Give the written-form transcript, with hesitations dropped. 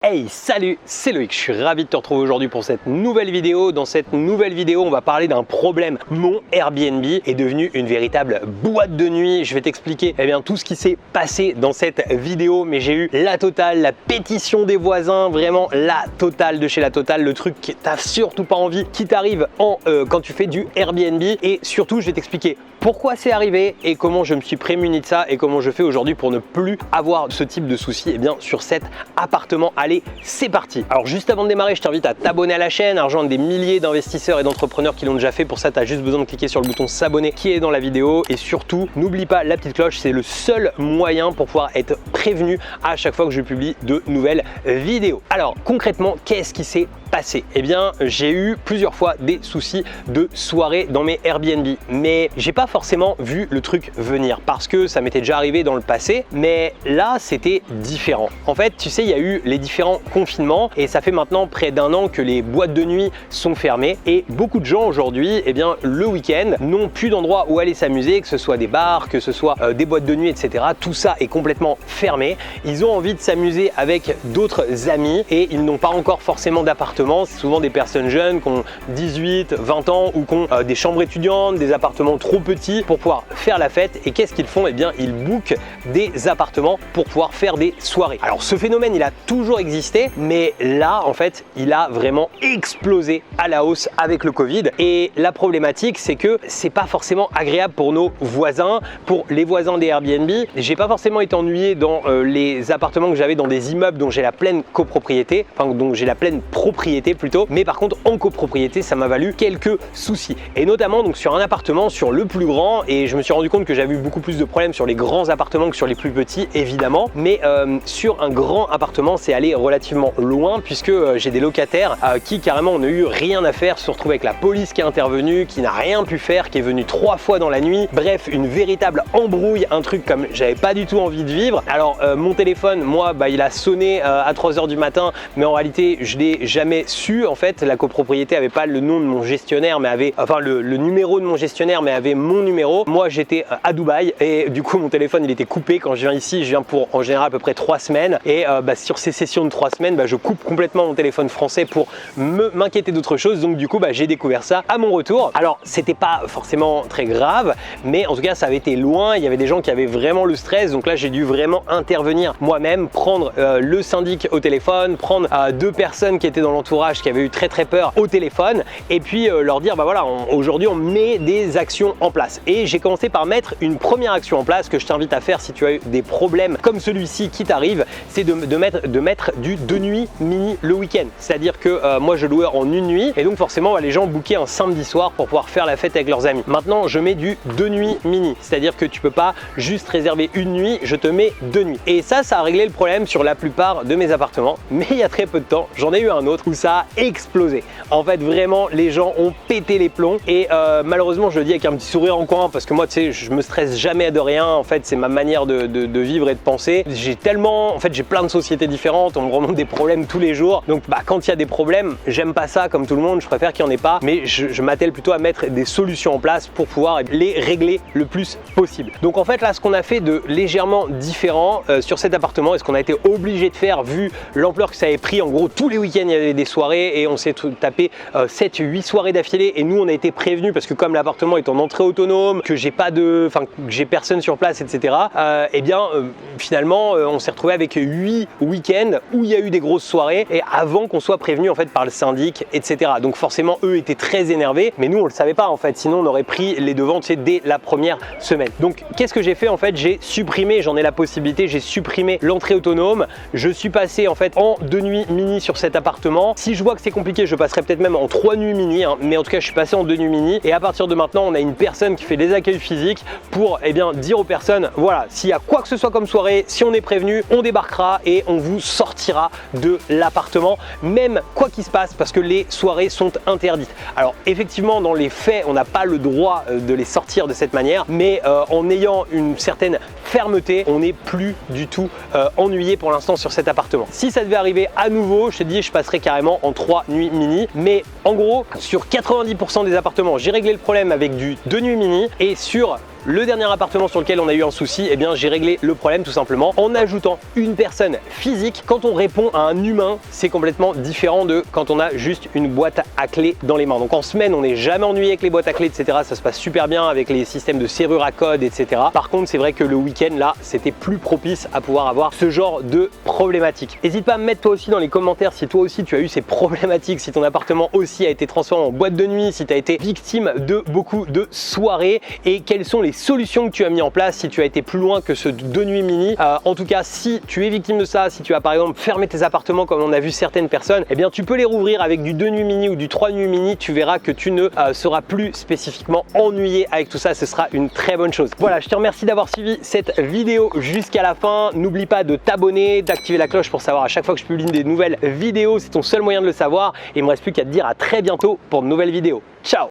Hey, salut, c'est Loïc, je suis ravi de te retrouver aujourd'hui pour cette nouvelle vidéo. Dans cette nouvelle vidéo, on va parler d'un problème. Mon Airbnb est devenu une véritable boîte de nuit. Je vais t'expliquer tout ce qui s'est passé dans cette vidéo, mais j'ai eu la totale, la pétition des voisins, vraiment la totale de chez la totale, le truc que t'as surtout pas envie qui t'arrive quand tu fais du Airbnb. Et surtout, je vais t'expliquer pourquoi c'est arrivé et comment je me suis prémuni de ça et comment je fais aujourd'hui pour ne plus avoir ce type de soucis sur cet appartement. Allez, c'est parti. Alors juste avant de démarrer, je t'invite à t'abonner à la chaîne, à rejoindre des milliers d'investisseurs et d'entrepreneurs qui l'ont déjà fait. Pour ça, tu as juste besoin de cliquer sur le bouton s'abonner qui est dans la vidéo. Et surtout, n'oublie pas la petite cloche, c'est le seul moyen pour pouvoir être prévenu à chaque fois que je publie de nouvelles vidéos. Alors concrètement, qu'est-ce qui s'est passé? J'ai eu plusieurs fois des soucis de soirée dans mes Airbnb, mais j'ai pas forcément vu le truc venir parce que ça m'était déjà arrivé dans le passé, mais là c'était différent. En fait, tu sais, il y a eu les différents confinements et ça fait maintenant près d'un an que les boîtes de nuit sont fermées et beaucoup de gens aujourd'hui, le week-end, n'ont plus d'endroit où aller s'amuser, que ce soit des bars, que ce soit des boîtes de nuit, etc. Tout ça est complètement fermé. Ils ont envie de s'amuser avec d'autres amis et ils n'ont pas encore forcément d'appartement. C'est souvent des personnes jeunes qui ont 18, 20 ans ou qui ont des chambres étudiantes, des appartements trop petits pour pouvoir faire la fête. Et qu'est-ce qu'ils font? Ils bookent des appartements pour pouvoir faire des soirées. Alors ce phénomène, il a toujours existé, mais là, en fait, il a vraiment explosé à la hausse avec le Covid. Et la problématique, c'est que c'est pas forcément agréable pour nos voisins, pour les voisins des Airbnb. J'ai pas forcément été ennuyé dans les appartements que j'avais dans des immeubles dont j'ai la pleine copropriété, dont j'ai la pleine propriété plutôt, mais par contre en copropriété ça m'a valu quelques soucis et notamment sur un appartement, sur le plus grand, et je me suis rendu compte que j'avais eu beaucoup plus de problèmes sur les grands appartements que sur les plus petits évidemment, mais sur un grand appartement c'est allé relativement loin puisque j'ai des locataires qui carrément n'ont eu rien à faire, se retrouver avec la police qui est intervenue, qui n'a rien pu faire, qui est venue 3 fois dans la nuit, bref une véritable embrouille, un truc comme j'avais pas du tout envie de vivre. Alors mon téléphone, moi il a sonné à 3 h du matin, mais en réalité je l'ai jamais su. En fait, la copropriété avait pas le nom de mon gestionnaire, mais avait le numéro de mon gestionnaire, mais avait mon numéro. Moi, j'étais à Dubaï et du coup, mon téléphone il était coupé. Quand je viens ici, je viens pour en général à peu près 3 semaines et sur ces sessions de 3 semaines, je coupe complètement mon téléphone français pour m'inquiéter d'autre chose. Donc du coup, j'ai découvert ça à mon retour. Alors, c'était pas forcément très grave, mais en tout cas, ça avait été loin. Il y avait des gens qui avaient vraiment le stress. Donc là, j'ai dû vraiment intervenir moi-même, prendre le syndic au téléphone, prendre 2 personnes qui étaient dans l'entourage qui avait eu très peur au téléphone et puis leur dire aujourd'hui on met des actions en place. Et j'ai commencé par mettre une première action en place que je t'invite à faire si tu as eu des problèmes comme celui-ci qui t'arrive, c'est de mettre du 2 nuits mini le week-end. C'est-à-dire que moi je louais en une nuit et donc forcément les gens bookaient un samedi soir pour pouvoir faire la fête avec leurs amis. Maintenant je mets du 2 nuits mini, c'est-à-dire que tu peux pas juste réserver une nuit, je te mets 2 nuits. Et ça a réglé le problème sur la plupart de mes appartements, mais il y a très peu de temps j'en ai eu un autre où ça a explosé. En fait vraiment les gens ont pété les plombs et malheureusement je le dis avec un petit sourire en coin parce que moi tu sais je me stresse jamais de rien, en fait c'est ma manière de vivre et de penser. J'ai plein de sociétés différentes, on me remonte des problèmes tous les jours, donc quand il y a des problèmes j'aime pas ça comme tout le monde, je préfère qu'il n'y en ait pas, mais je m'attelle plutôt à mettre des solutions en place pour pouvoir les régler le plus possible. Donc en fait là ce qu'on a fait de légèrement différent sur cet appartement et ce qu'on a été obligé de faire vu l'ampleur que ça avait pris, en gros tous les week-ends il y avait des soirées et on s'est tapé 7-8 soirées d'affilée et nous on a été prévenus parce que comme l'appartement est en entrée autonome, que j'ai personne sur place, etc. Finalement on s'est retrouvé avec 8 week-ends où il y a eu des grosses soirées et avant qu'on soit prévenu en fait par le syndic, etc. Donc forcément eux étaient très énervés, mais nous on le savait pas en fait, sinon on aurait pris les devants dès la première semaine. Donc qu'est-ce que j'ai fait en fait? J'ai supprimé, j'en ai la possibilité, j'ai supprimé l'entrée autonome, je suis passé en fait en 2 nuits mini sur cet appartement. Si je vois que c'est compliqué, je passerai peut-être même en 3 nuits mini, mais en tout cas je suis passé en 2 nuits mini et à partir de maintenant on a une personne qui fait des accueils physiques pour dire aux personnes voilà, s'il y a quoi que ce soit comme soirée, si on est prévenu, on débarquera et on vous sortira de l'appartement, même quoi qu'il se passe, parce que les soirées sont interdites. Alors effectivement dans les faits on n'a pas le droit de les sortir de cette manière, mais en ayant une certaine fermeté, on n'est plus du tout ennuyé pour l'instant sur cet appartement. Si ça devait arriver à nouveau, je te dis je passerai carrément en 3 nuits mini, mais en gros sur 90% des appartements j'ai réglé le problème avec du 2 nuits mini et sur Le dernier appartement sur lequel on a eu un souci, eh bien j'ai réglé le problème tout simplement en ajoutant une personne physique. Quand on répond à un humain, c'est complètement différent de quand on a juste une boîte à clés dans les mains. Donc en semaine, on n'est jamais ennuyé avec les boîtes à clés, etc. Ça se passe super bien avec les systèmes de serrure à code, etc. Par contre, c'est vrai que le week-end, là, c'était plus propice à pouvoir avoir ce genre de problématique. N'hésite pas à me mettre toi aussi dans les commentaires si toi aussi tu as eu ces problématiques, si ton appartement aussi a été transformé en boîte de nuit, si tu as été victime de beaucoup de soirées et quelles sont les solutions que tu as mis en place, si tu as été plus loin que ce 2 nuits mini. En tout cas, si tu es victime de ça, si tu as par exemple fermé tes appartements comme on a vu certaines personnes, eh bien tu peux les rouvrir avec du 2 nuits mini ou du 3 nuits mini. Tu verras que tu ne seras plus spécifiquement ennuyé avec tout ça. Ce sera une très bonne chose. Voilà, je te remercie d'avoir suivi cette vidéo jusqu'à la fin. N'oublie pas de t'abonner, d'activer la cloche pour savoir à chaque fois que je publie des nouvelles vidéos. C'est ton seul moyen de le savoir. Et il me reste plus qu'à te dire à très bientôt pour de nouvelles vidéos. Ciao!